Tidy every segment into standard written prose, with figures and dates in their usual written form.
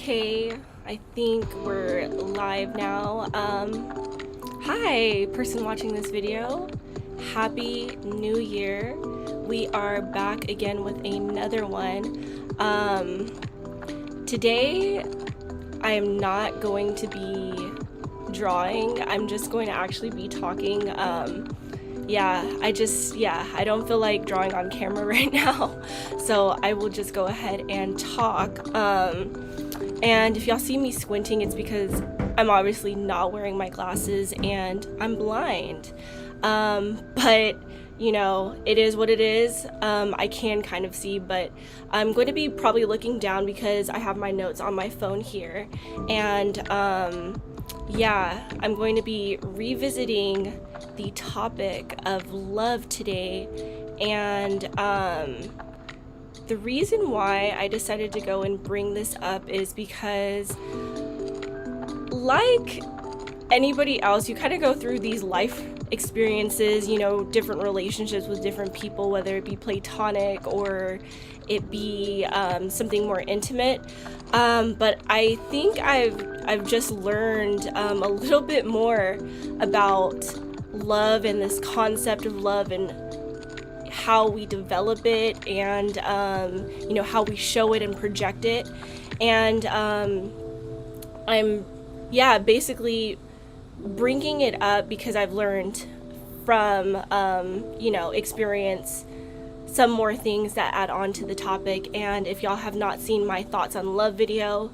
Okay, I think we're live now. Hi, person watching this video. Happy New Year. We are back again with another one. Today, I am not going to be drawing. I'm just going to actually be talking. I don't feel like drawing on camera right now, so I will just go ahead and talk. And if y'all see me squinting, it's because I'm obviously not wearing my glasses and I'm blind. But you know, it is what it is. I can kind of see, but I'm going to be probably looking down because I have my notes on my phone here. And I'm going to be revisiting the topic of love today. And the reason why I decided to go and bring this up is because, like anybody else, you kind of go through these life experiences, you know, different relationships with different people, whether it be platonic or it be something more intimate. But I think I've just learned a little bit more about love and this concept of love and how we develop it and how we show it and project it. And I'm basically bringing it up because I've learned from experience some more things that add on to the topic. And if y'all have not seen my thoughts on love video,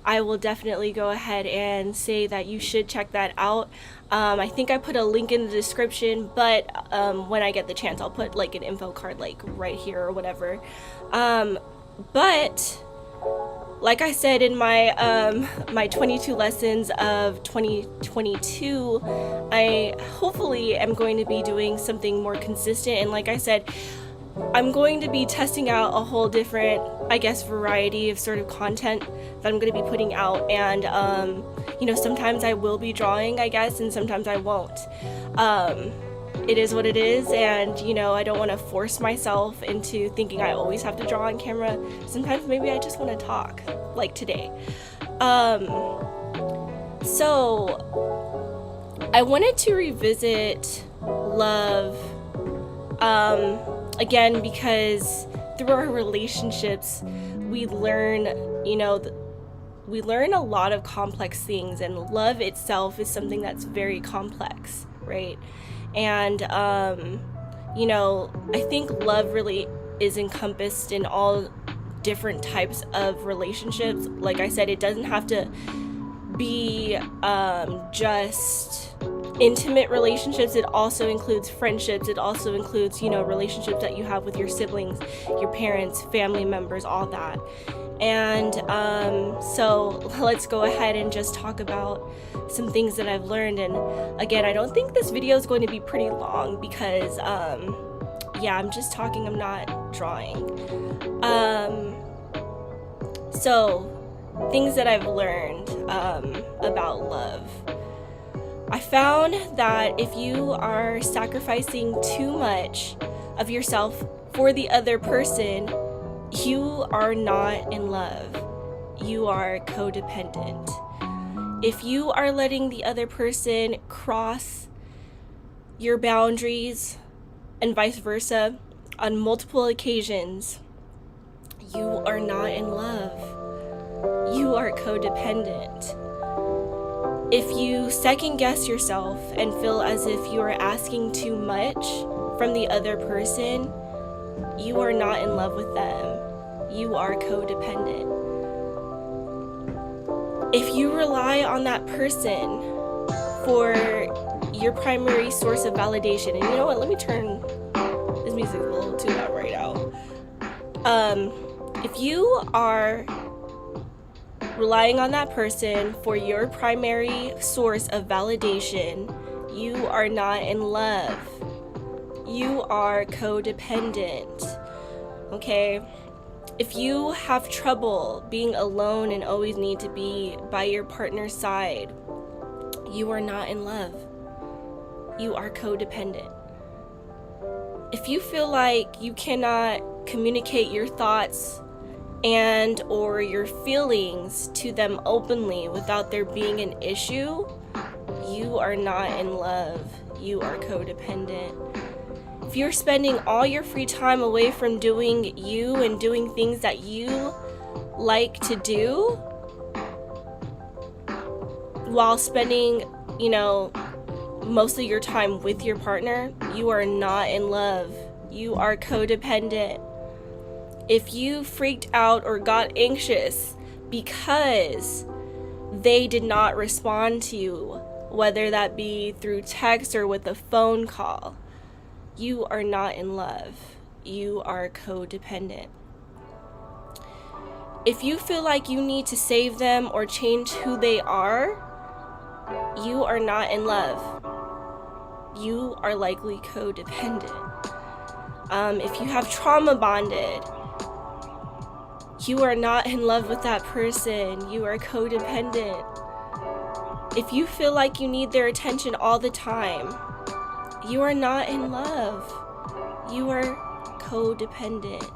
I will definitely go ahead and say that you should check that out. I think I put a link in the description, but when I get the chance, I'll put like an info card like right here or whatever. But like I said in my my 22 lessons of 2022, I hopefully am going to be doing something more consistent. And like I said, I'm going to be testing out a whole different, I guess, variety of sort of content that I'm going to be putting out. And, sometimes I will be drawing, I guess, and sometimes I won't. It is what it is. And, I don't want to force myself into thinking I always have to draw on camera. Sometimes maybe I just want to talk, like today. So I wanted to revisit love, again, because through our relationships, we learn, we learn a lot of complex things, and love itself is something that's very complex, right? And, I think love really is encompassed in all different types of relationships. Like I said, it doesn't have to be just intimate relationships. It also includes friendships. It also includes, relationships that you have with your siblings, your parents, family members, all that. And so let's go ahead and just talk about some things that I've learned. And again, I don't think this video is going to be pretty long because I'm just talking, I'm not drawing. So things that I've learned about love. I found that if you are sacrificing too much of yourself for the other person, you are not in love. You are codependent. If you are letting the other person cross your boundaries and vice versa on multiple occasions, you are not in love. You are codependent. If you second guess yourself and feel as if you are asking too much from the other person, you are not in love with them. You are codependent. If you rely on that person for your primary source of validation, and you know what, let me turn, this music is a little too loud right now. If you are relying on that person for your primary source of validation, you are not in love. You are codependent. Okay? If you have trouble being alone and always need to be by your partner's side, you are not in love. You are codependent. If you feel like you cannot communicate your thoughts and or your feelings to them openly without there being an issue, you are not in love. You are codependent. If you're spending all your free time away from doing you and doing things that you like to do while spending, most of your time with your partner, you are not in love. You are codependent. If you freaked out or got anxious because they did not respond to you, whether that be through text or with a phone call, you are not in love. You are codependent. If you feel like you need to save them or change who they are, you are not in love. You are likely codependent. If you have trauma bonded, you are not in love with that person. You are codependent. If you feel like you need their attention all the time, you are not in love. You are codependent.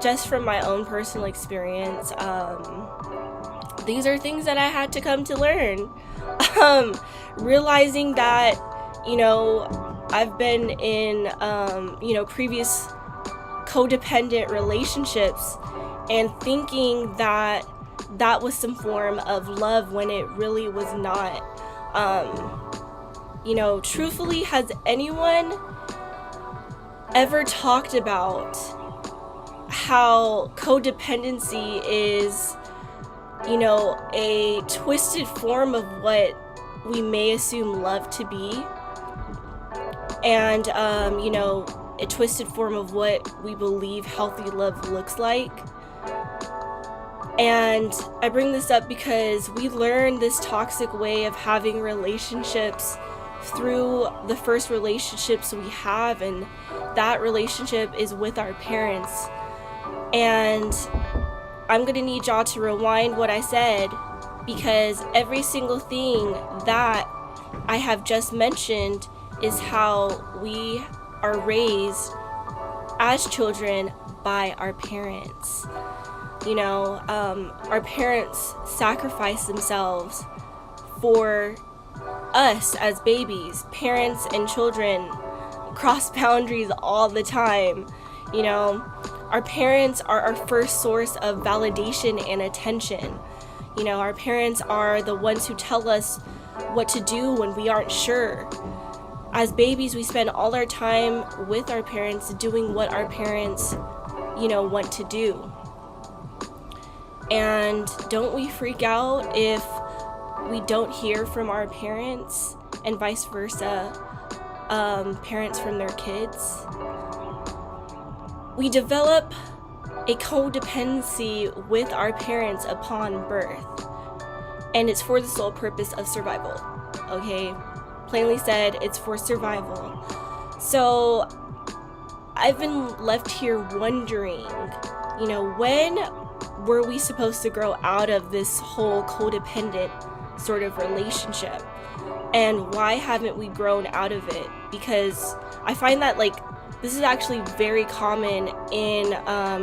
Just from my own personal experience, these are things that I had to come to learn. Realizing that, I've been in, previous codependent relationships and thinking that was some form of love when it really was not. Truthfully, has anyone ever talked about how codependency is, a twisted form of what we may assume love to be? And, a twisted form of what we believe healthy love looks like. And I bring this up because we learn this toxic way of having relationships through the first relationships we have, and that relationship is with our parents. And I'm gonna need y'all to rewind what I said, because every single thing that I have just mentioned is how we are raised as children by our parents. Our parents sacrifice themselves for us as babies. Parents and children cross boundaries all the time. Our parents are our first source of validation and attention. Our parents are the ones who tell us what to do when we aren't sure. As babies, we spend all our time with our parents doing what our parents, want to do. And don't we freak out if we don't hear from our parents, and vice versa, parents from their kids? We develop a codependency with our parents upon birth, and it's for the sole purpose of survival. Okay, plainly said, it's for survival. So I've been left here wondering, when were we supposed to grow out of this whole codependent sort of relationship, and why haven't we grown out of it? Because I find that this is actually very common in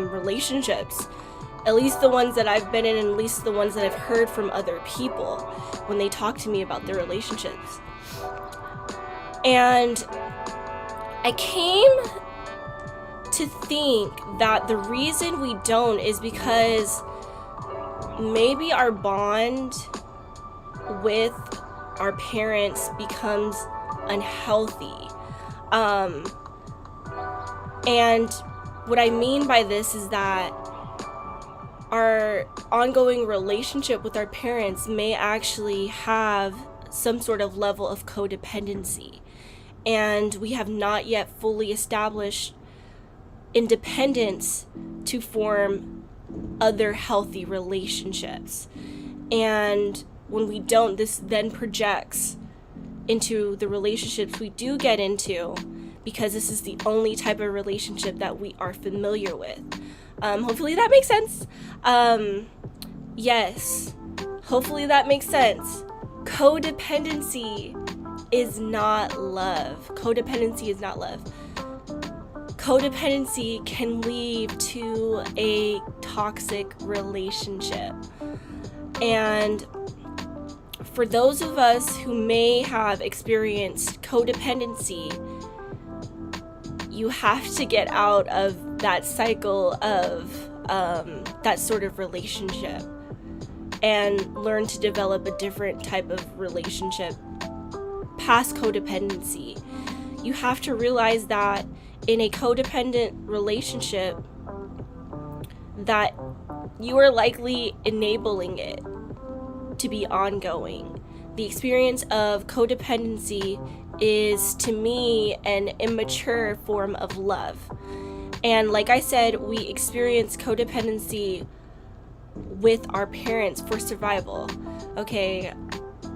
relationships, at least the ones that I've been in, and at least the ones that I've heard from other people when they talk to me about their relationships. And I came to think that the reason we don't is because maybe our bond with our parents becomes unhealthy. And what I mean by this is that our ongoing relationship with our parents may actually have some sort of level of codependency, and we have not yet fully established independence to form other healthy relationships. And when we don't, this then projects into the relationships we do get into, because this is the only type of relationship that we are familiar with. Hopefully that makes sense. Yes, hopefully that makes sense. Codependency is not love. Codependency is not love. Codependency can lead to a toxic relationship. And for those of us who may have experienced codependency, you have to get out of that cycle of that sort of relationship and learn to develop a different type of relationship past codependency. You have to realize that in a codependent relationship, that you are likely enabling it to be ongoing. The experience of codependency is, to me, an immature form of love. And like I said, we experience codependency with our parents for survival. Okay,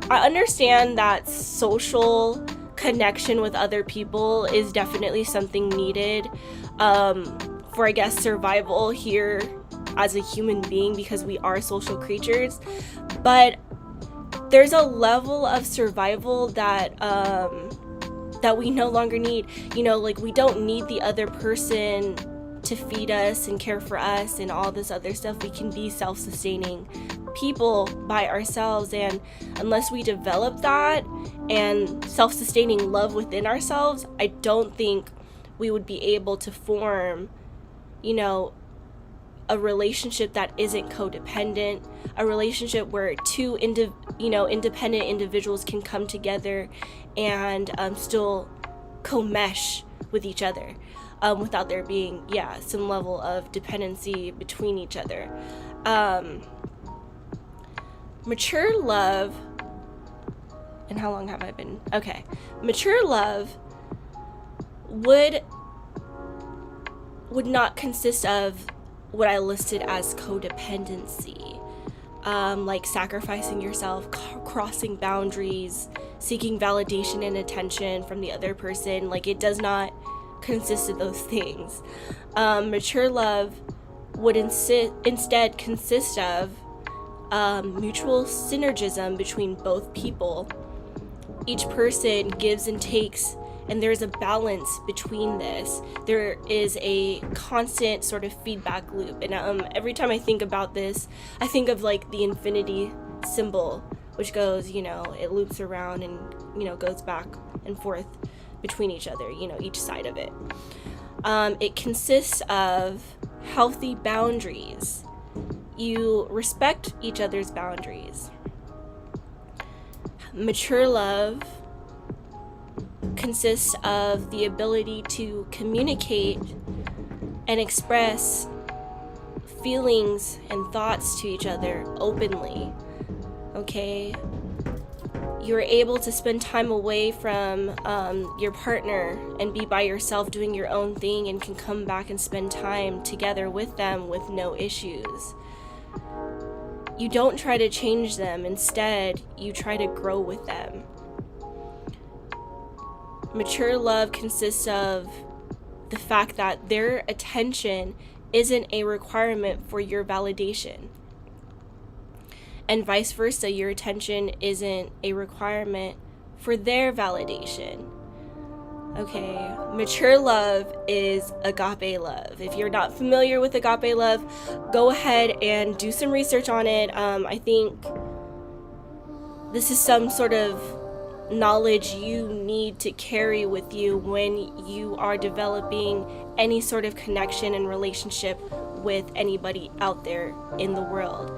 I understand that social connection with other people is definitely something needed for, I guess, survival here as a human being, because we are social creatures. But there's a level of survival that that we no longer need. You know, like, we don't need the other person to feed us and care for us and all this other stuff. We can be self-sustaining people by ourselves, and unless we develop that and self-sustaining love within ourselves, I don't think we would be able to form, you know, a relationship that isn't codependent, a relationship where two independent individuals can come together and still co-mesh with each other without there being some level of dependency between each other. Mature love, and how long have I been? Okay. Mature love would not consist of what I listed as codependency, like sacrificing yourself, crossing boundaries, seeking validation and attention from the other person. Like, it does not consist of those things. Mature love would instead consist of mutual synergism between both people. Each person gives and takes, and there's a balance between this. There is a constant sort of feedback loop. And every time I think about this, I think of like the infinity symbol, which goes, it loops around and, goes back and forth between each other, each side of it. It consists of healthy boundaries. You respect each other's boundaries. Mature love consists of the ability to communicate and express feelings and thoughts to each other openly. Okay? You're able to spend time away from your partner and be by yourself doing your own thing, and can come back and spend time together with them with no issues. You don't try to change them. Instead, you try to grow with them. Mature love consists of the fact that their attention isn't a requirement for your validation. And vice versa, your attention isn't a requirement for their validation. Okay, mature love is agape love. If you're not familiar with agape love, go ahead and do some research on it. I think this is some sort of knowledge you need to carry with you when you are developing any sort of connection and relationship with anybody out there in the world.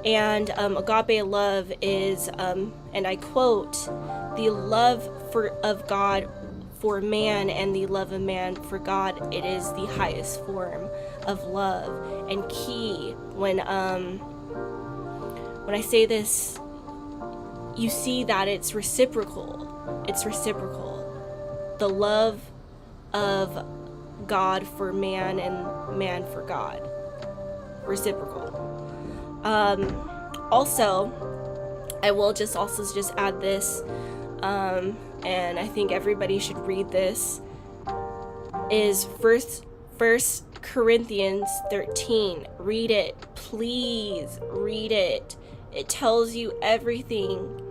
And agape love is, and I quote, the love of God for man and the love of man for God. It is the highest form of love. And key, when I say this, you see that it's reciprocal. It's reciprocal. The love of God for man and man for God. Reciprocal. Also, I will just add this, and I think everybody should read this, is First Corinthians 13. Read it. Please read it. It tells you everything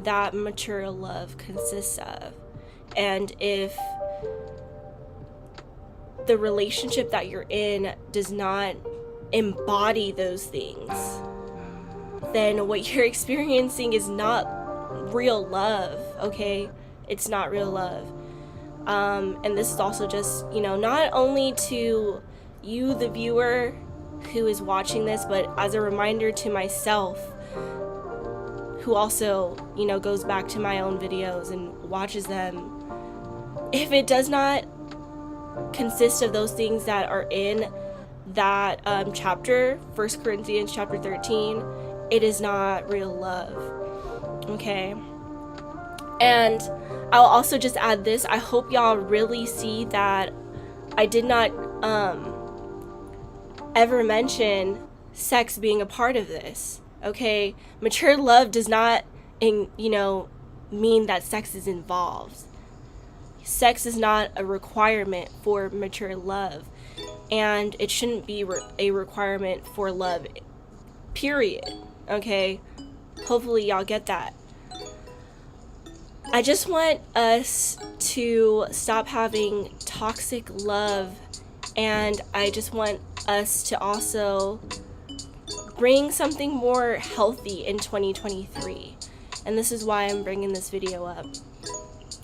that mature love consists of. And if the relationship that you're in does not embody those things, then what you're experiencing is not real love, okay? It's not real love. And this is also just, not only to you, the viewer who is watching this, but as a reminder to myself, who also, goes back to my own videos and watches them. If it does not consist of those things that are in that chapter, 1 Corinthians chapter 13, it is not real love, okay? And I'll also just add this. I hope y'all really see that I did not ever mention sex being a part of this, okay? Mature love does not, mean that sex is involved. Sex is not a requirement for mature love, and it shouldn't be a requirement for love, period, okay? Hopefully y'all get that. I just want us to stop having toxic love, and I just want us to also bring something more healthy in 2023. And this is why I'm bringing this video up.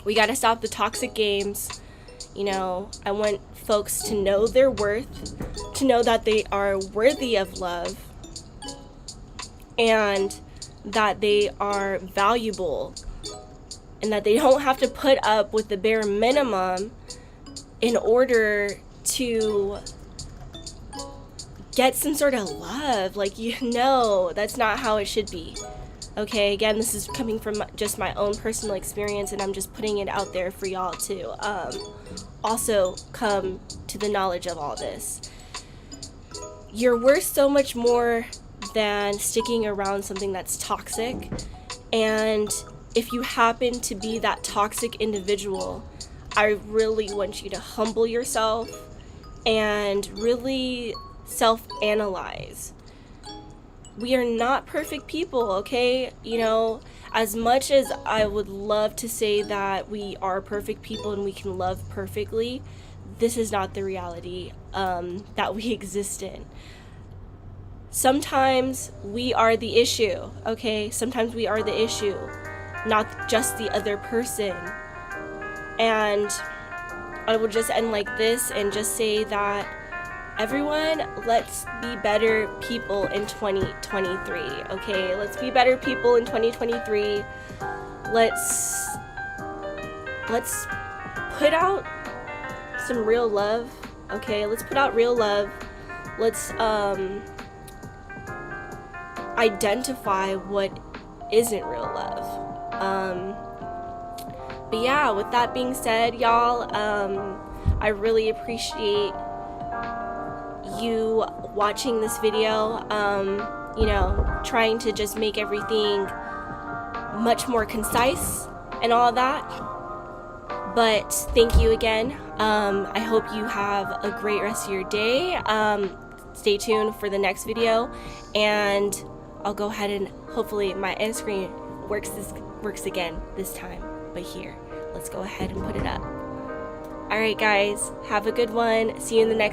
We got to stop the toxic games. I want folks to know their worth, to know that they are worthy of love, and that they are valuable, and that they don't have to put up with the bare minimum in order to get some sort of love. That's not how it should be. Okay, again, this is coming from just my own personal experience, and I'm just putting it out there for y'all to also come to the knowledge of all this. You're worth so much more than sticking around something that's toxic. And if you happen to be that toxic individual, I really want you to humble yourself and really self-analyze. We are not perfect people, okay? As much as I would love to say that we are perfect people and we can love perfectly, this is not the reality that we exist in. Sometimes we are the issue, okay? Sometimes we are the issue, not just the other person. And I will just end like this and just say that everyone, let's be better people in 2023, okay? Let's be better people in 2023. Let's put out some real love, okay? Let's put out real love. Let's identify what isn't real love. But yeah, with that being said, y'all, I really appreciate you watching this video, trying to just make everything much more concise and all that. But thank you again. I hope you have a great rest of your day. Stay tuned for the next video, and I'll go ahead and hopefully my end screen works again this time. But here, let's go ahead and put it up. Alright guys, have a good one. See you in the next